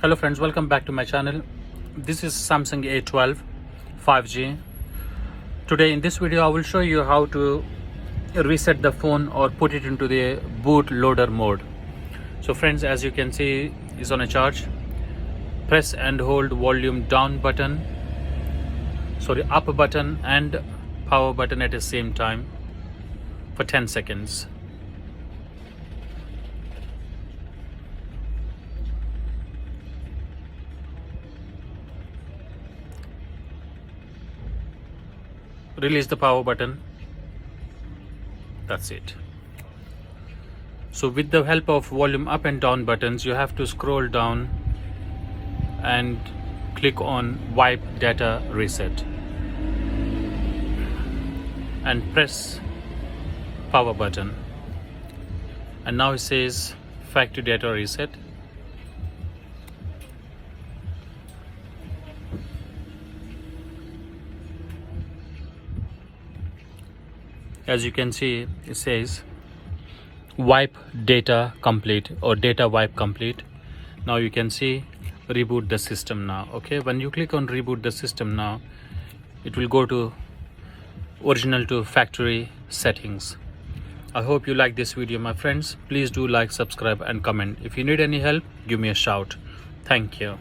Hello friends, welcome back to my channel. This is Samsung A12 5G. Today in this video I will show you how to reset the phone or put it into the boot loader mode. So friends, as you can see, it's on a charge. Press and hold volume down button, up button and power button at the same time for 10 seconds. Release the power button. That's it. So with the help of volume up and down buttons, you have to scroll down and click on wipe data reset and press power button, and now it says factory data reset. As you can see, it says wipe data complete or data wipe complete. Now you can see reboot the system now. Okay, when you click on reboot the system now, it will go to original to factory settings. I hope you like this video, my friends. Please do like, subscribe and comment. If you need any help, give me a shout. Thank you.